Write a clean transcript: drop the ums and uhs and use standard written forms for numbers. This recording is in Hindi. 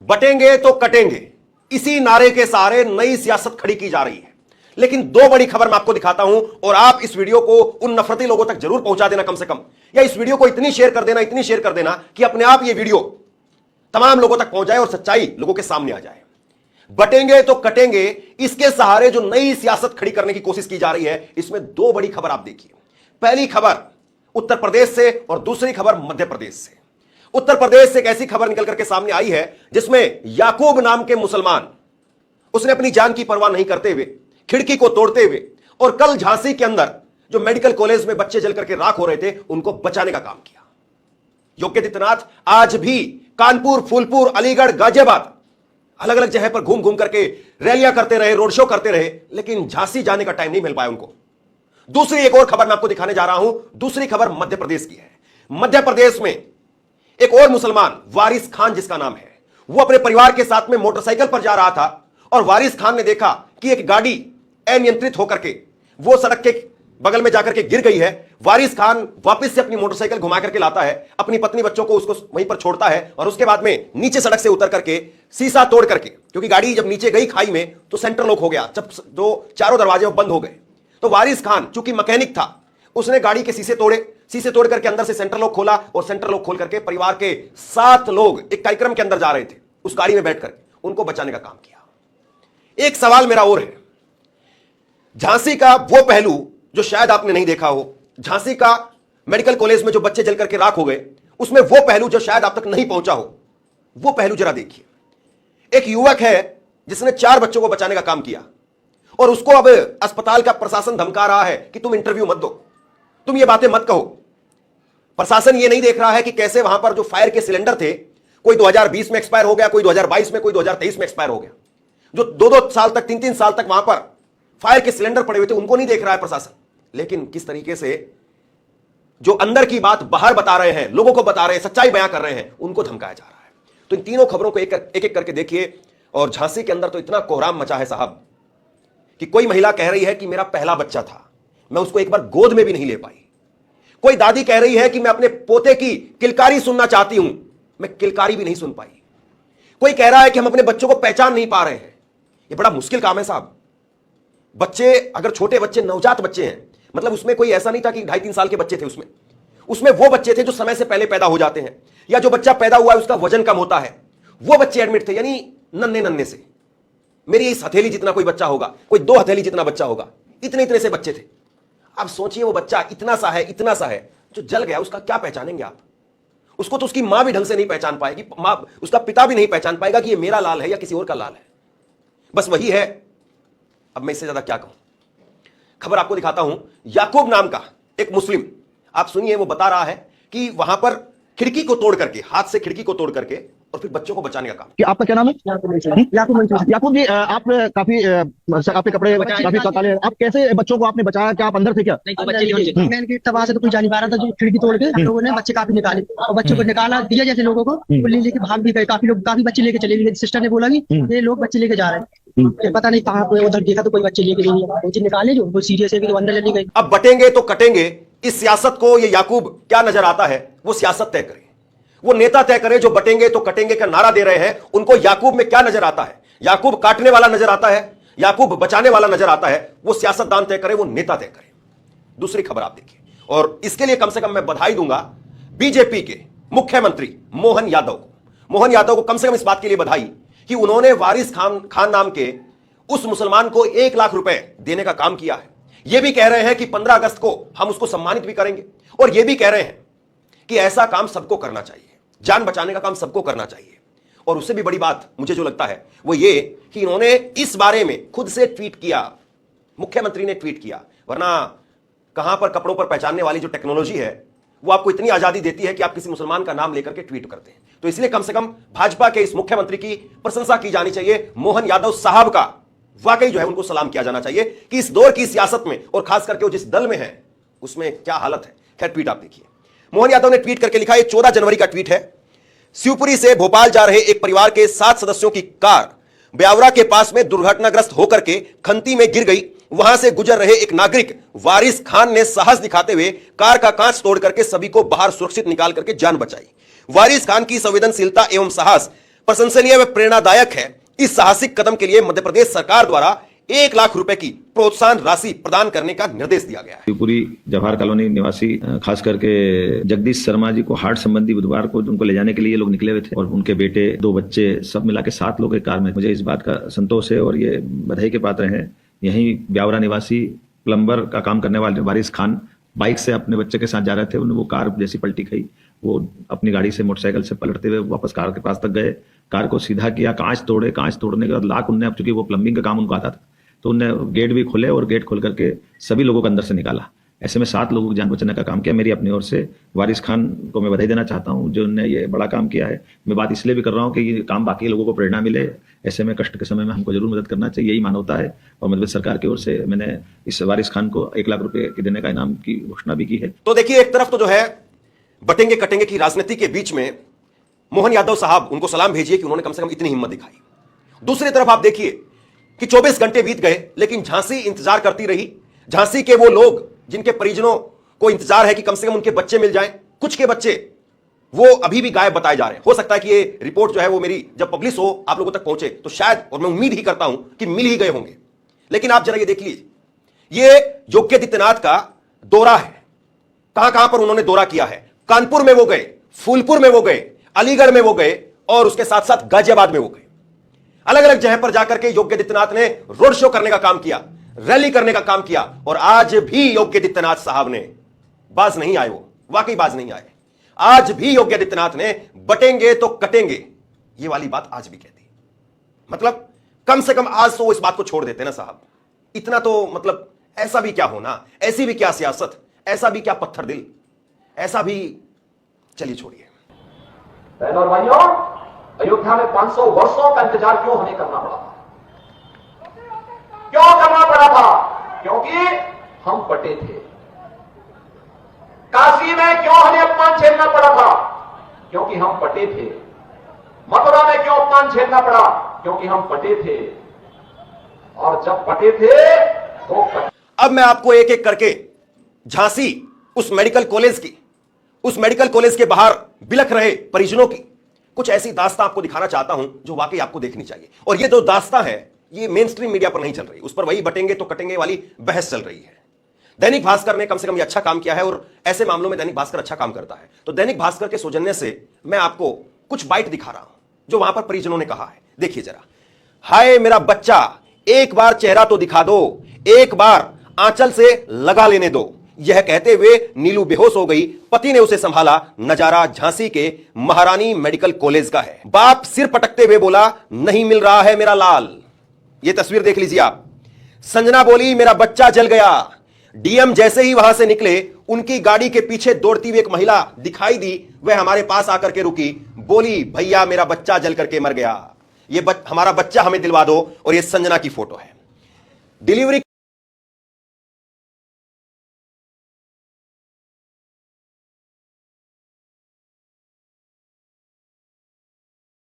बटेंगे तो कटेंगे, इसी नारे के सहारे नई सियासत खड़ी की जा रही है। लेकिन दो बड़ी खबर मैं आपको दिखाता हूं और आप इस वीडियो को उन नफरती लोगों तक जरूर पहुंचा देना कम से कम, या इस वीडियो को इतनी शेयर कर देना कि अपने आप ये वीडियो तमाम लोगों तक पहुंच जाए और सच्चाई लोगों के सामने आ जाए। बटेंगे तो कटेंगे, इसके सहारे जो नई सियासत खड़ी करने की कोशिश की जा रही है, इसमें दो बड़ी खबर आप देखिए। पहली खबर उत्तर प्रदेश से और दूसरी खबर मध्य प्रदेश से। उत्तर प्रदेश से एक ऐसी खबर निकल करके सामने आई है जिसमें याकूब नाम के मुसलमान, उसने अपनी जान की परवाह नहीं करते हुए, खिड़की को तोड़ते हुए और कल झांसी के अंदर जो मेडिकल कॉलेज में बच्चे जल करके राख हो रहे थे, उनको बचाने का काम किया। योगी आदित्यनाथ आज भी कानपुर, फूलपुर, अलीगढ़, गाजियाबाद अलग अलग जगह पर घूम घूम करके रैलियां करते रहे, रोड शो करते रहे, लेकिन झांसी जाने का टाइम नहीं मिल पाया उनको। दूसरी एक और खबर मैं आपको दिखाने जा रहा हूं। दूसरी खबर मध्य प्रदेश की है। मध्य प्रदेश में एक और मुसलमान, वारिस खान जिसका नाम है, वो अपने परिवार के साथ में मोटरसाइकिल पर जा रहा था और वारिस खान ने देखा कि एक गाड़ी अनियंत्रित होकर के वो सड़क के बगल में जाकर के गिर गई है। वारिस खान वापस से अपनी मोटरसाइकिल घुमा करके लाता है, अपनी पत्नी बच्चों को उसको वहीं पर छोड़ता है और उसके बाद में नीचे सड़क से उतर करके शीशा तोड़ करके, क्योंकि गाड़ी जब नीचे गई खाई में तो सेंटर लॉक हो गया, जब जो चारों दरवाजे बंद हो गए तो वारिस खान चूंकि मैकेनिक था, उसने गाड़ी के शीशे तोड़ करके अंदर से सेंटर लॉक खोला और सेंटर लॉक खोल करके परिवार के 7 लोग एक कार्यक्रम के अंदर जा रहे थे, उस गाड़ी में बैठ करके उनको बचाने का काम किया। एक सवाल मेरा और है, झांसी का वो पहलू जो शायद आपने नहीं देखा हो, झांसी का मेडिकल कॉलेज में जो बच्चे जल करके राख हो गए, उसमें वो पहलू जो शायद आप तक नहीं पहुंचा हो, वो पहलू जरा देखिए। एक युवक है जिसने 4 बच्चों को बचाने का काम किया और उसको अब अस्पताल का प्रशासन धमका रहा है कि तुम इंटरव्यू मत दो, तुम ये बातें मत कहो। प्रशासन ये नहीं देख रहा है कि कैसे वहां पर जो फायर के सिलेंडर थे, कोई 2020 में एक्सपायर हो गया, कोई 2022 में, कोई 2023 में एक्सपायर हो गया। जो 2-2 साल तक, 3-3 साल तक वहां पर फायर के सिलेंडर पड़े हुए थे, उनको नहीं देख रहा है प्रशासन। लेकिन किस तरीके से जो अंदर की बात बाहर बता रहे हैं, लोगों को बता रहे हैं, सच्चाई बयां कर रहे हैं, उनको धमकाया जा रहा है। तो इन तीनों खबरों को एक एक करके देखिए। और झांसी के अंदर तो इतना कोहराम मचा है साहब कि कोई महिला कह रही है कि मेरा पहला बच्चा था, मैं उसको एक बार गोद में भी नहीं ले पाई। कोई दादी कह रही है कि मैं अपने पोते की किलकारी सुनना चाहती हूं, मैं किलकारी भी नहीं सुन पाई। कोई कह रहा है कि हम अपने बच्चों को पहचान नहीं पा रहे हैं। यह बड़ा मुश्किल काम है साहब। बच्चे, अगर छोटे बच्चे, नवजात बच्चे हैं, मतलब उसमें कोई ऐसा नहीं था कि 2.5-3 साल के बच्चे थे, उसमें वो बच्चे थे जो समय से पहले पैदा हो जाते हैं, या जो बच्चा पैदा हुआ है उसका वजन कम होता है, वो बच्चे एडमिट थे। यानी नन्हे से, मेरी इस हथेली जितना कोई बच्चा होगा, कोई 2 हथेली जितना बच्चा होगा, इतने से बच्चे थे। अब सोचिए वो बच्चा इतना सा है जो जल गया, उसका क्या पहचानेंगे आप? उसको तो उसकी मां भी ढंग से नहीं पहचान पाएगी, मां, उसका पिता भी नहीं पहचान पाएगा कि ये मेरा लाल है या किसी और का लाल है। बस वही है। अब मैं इससे ज्यादा क्या कहूं। खबर आपको दिखाता हूं। याकूब नाम का एक मुस्लिम, आप सुनिए, वो बता रहा है कि वहां पर खिड़की को तोड़ करके, हाथ से खिड़की को तोड़ करके और फिर बच्चों को बचाने का काम। कि आपका क्या नाम है? याकूब जी, आप काफी आपके कपड़े काफी काले, आप कैसे बच्चों को आपने बचाया? क्या आप अंदर थे क्या? मेन गेट तबाह से तो कोई जा नहीं पा रहा था, जो खिड़की तोड़ के हम लोगों ने बच्चे काफी निकाले और बच्चों को निकाला दिया जैसे लोगों को, वो ले लेके भाग भी गए। काफी बच्चे लेके चले गए। सिस्टर ने बोला कि ये लोग बच्चे लेके जा रहे हैं, पता नहीं कहाँ पे, उधर देखा तो कोई बच्चे लेके नहीं है, बच्चे निकाले जो वो सीरियस है कि अंदर ले गए। अब बटेंगे तो कटेंगे, इस सियासत को ये याकूब क्या नजर आता है, वो सियासत तय करे, वो नेता तय करे। जो बटेंगे तो कटेंगे का नारा दे रहे हैं, उनको याकूब में क्या नजर आता है? याकूब काटने वाला नजर आता है, याकूब बचाने वाला नजर आता है? वो सियासतदान तय करे, वो नेता तय करे। दूसरी खबर आप देखिए, और इसके लिए कम से कम मैं बधाई दूंगा बीजेपी के मुख्यमंत्री मोहन यादव को। मोहन यादव को कम से कम इस बात के लिए बधाई कि उन्होंने वारिस खान नाम के उस मुसलमान को 1 लाख रुपए देने का काम किया है। यह भी कह रहे हैं कि 15 अगस्त को हम उसको सम्मानित भी करेंगे, और यह भी कह रहे हैं कि ऐसा काम सबको करना चाहिए, जान बचाने का काम सबको करना चाहिए। और उससे भी बड़ी बात मुझे जो लगता है वो ये कि इन्होंने इस बारे में खुद से ट्वीट किया, मुख्यमंत्री ने ट्वीट किया। वरना कहां पर कपड़ों पर पहचानने वाली जो टेक्नोलॉजी है वो आपको इतनी आजादी देती है कि आप किसी मुसलमान का नाम लेकर के ट्वीट करते हैं। तो इसलिए कम से कम भाजपा के इस मुख्यमंत्री की प्रशंसा की जानी चाहिए। मोहन यादव साहब का वाकई जो है उनको सलाम किया जाना चाहिए कि इस दौर की सियासत में, और खास करके वो जिस दल में है, उसमें क्या हालत है। खैर, ट्वीट आप देखिए। मोहन यादव ने ट्वीट करके लिखा, ये 14 जनवरी का ट्वीट है। शिवपुरी से भोपाल जा रहे एक परिवार के 7 सदस्यों की कार ब्यावरा के पास में दुर्घटनाग्रस्त होकर के खंती में गिर गई। वहां से गुजर रहे एक नागरिक वारिस खान ने साहस दिखाते हुए कार का कांच तोड़ करके सभी को बाहर सुरक्षित निकाल करके जान बचाई। वारिस खान की संवेदनशीलता एवं साहस प्रशंसनीय व प्रेरणादायक है। इस साहसिक कदम के लिए मध्य प्रदेश सरकार द्वारा 1 लाख रुपए की प्रोत्साहन राशि प्रदान करने का निर्देश दिया गया है। पूरी जवाहर कॉलोनी निवासी खास करके जगदीश शर्मा जी को हार्ट संबंधी बुधवार को उनको ले जाने के लिए लोग निकले हुए थे और उनके बेटे 2 बच्चे सब मिला के 7 लोग एक कार में। मुझे इस बात का संतोष है और ये बधाई के पात्र हैं। यहीं ब्यावरा निवासी प्लम्बर का काम करने वाले वारिस खान बाइक से अपने बच्चे के साथ जा रहे थे। उन्हें वो कार जैसी पलटी खाई, वो अपनी गाड़ी से मोटरसाइकिल से पलटते हुए वापस कार के पास तक गए, कार को सीधा किया, कांच तोड़े, कांच तोड़ने के बाद लाख उनने, अब चूंकि वो प्लम्बिंग का काम उनको आता था तो उनने गेट भी खोले और गेट खोल करके सभी लोगों को अंदर से निकाला। ऐसे में 7 लोगों की जान बचाने का काम किया। मेरी अपनी ओर से वारिस खान को मैं बधाई देना चाहता हूं जो उन्होंने ये बड़ा काम किया है। मैं बात इसलिए भी कर रहा हूं कि ये काम बाकी लोगों को प्रेरणा मिले। ऐसे में कष्ट के समय में हमको जरूर मदद करना चाहिए, यही मानवता है। और मध्य प्रदेश सरकार की ओर से मैंने इस वारिस खान को 1 लाख रुपए के देने का इनाम की घोषणा भी की है। तो देखिए, एक तरफ तो जो है बटेंगे कटेंगे की राजनीति के बीच में मोहन यादव साहब, उनको सलाम भेजिए कि उन्होंने कम से कम इतनी हिम्मत दिखाई। दूसरी तरफ आप देखिए कि 24 घंटे बीत गए लेकिन झांसी इंतजार करती रही। झांसी के वो लोग जिनके परिजनों को इंतजार है कि कम से कम उनके बच्चे मिल जाएं, कुछ के बच्चे वो अभी भी गायब बताए जा रहे हैं। हो सकता है कि ये रिपोर्ट जो है वो मेरी जब पब्लिश हो आप लोगों तक पहुंचे तो शायद, और मैं उम्मीद ही करता हूं कि मिल ही गए होंगे। लेकिन आप जरा ये देख लीजिए, ये योगी आदित्यनाथ का दौरा है। कहां कहां पर उन्होंने दौरा किया है। कानपुर में वो गए, फूलपुर में वो गए, अलीगढ़ में वो गए और उसके साथ साथ गाजियाबाद में वो गए। अलग अलग जगह पर जाकर के योगी आदित्यनाथ ने रोड शो करने का काम किया, रैली करने का काम किया। और आज भी योगी आदित्यनाथ साहब ने बाज नहीं आए, वो वाकई बाज नहीं आए। आज भी योगी आदित्यनाथ ने बटेंगे तो कटेंगे ये वाली बात आज भी कहती। मतलब कम से कम आज तो वो इस बात को छोड़ देते ना साहब। इतना तो मतलब ऐसा भी क्या होना, ऐसी भी क्या सियासत, ऐसा भी क्या पत्थर दिल, ऐसा भी, चलिए छोड़िए। बहनों और भाइयों, अयोध्या में 500 वर्षों का इंतजार क्यों हमें करना पड़ा था? क्यों करना पड़ा था? क्योंकि हम पटे थे। काशी में क्यों हमें अपमान झेलना पड़ा था? क्योंकि हम पटे थे। मथुरा में क्यों अपमान झेलना पड़ा? क्योंकि हम पटे थे। और जब पटे थे तो अब मैं आपको एक एक करके झांसी उस मेडिकल कॉलेज के बाहर बिलख रहे परिजनों की कुछ ऐसी दास्तां आपको दिखाना चाहता हूं जो वाकई आपको देखनी चाहिए। और ये जो दास्तां है ये मेन स्ट्रीम मीडिया पर नहीं चल रही, उस पर वही बटेंगे तो कटेंगे वाली बहस चल रही है। दैनिक भास्कर ने कम से कम ये अच्छा काम किया है और ऐसे मामलों में दैनिक भास्कर अच्छा काम करता है। तो दैनिक भास्कर के सौजन्य से मैं आपको कुछ बाइट दिखा रहा हूं जो वहां पर परिजनों ने कहा है। देखिए जरा। हाय मेरा बच्चा, एक बार चेहरा तो दिखा दो, एक बार आंचल से लगा लेने दो। यह कहते हुए नीलू बेहोश हो गई। पति ने उसे संभाला। नजारा झांसी के महारानी मेडिकल कॉलेज का है। बाप सिर पटकते हुए बोला, नहीं मिल रहा है मेरा लाल। यह तस्वीर देख लीजिए आप। संजना बोली, मेरा बच्चा जल गया। डीएम जैसे ही वहां से निकले उनकी गाड़ी के पीछे दौड़ती हुई एक महिला दिखाई दी। वह हमारे पास आकर के रुकी, बोली, भैया मेरा बच्चा जल करके मर गया, हमारा बच्चा हमें दिलवा दो। और यह संजना की फोटो है। डिलीवरी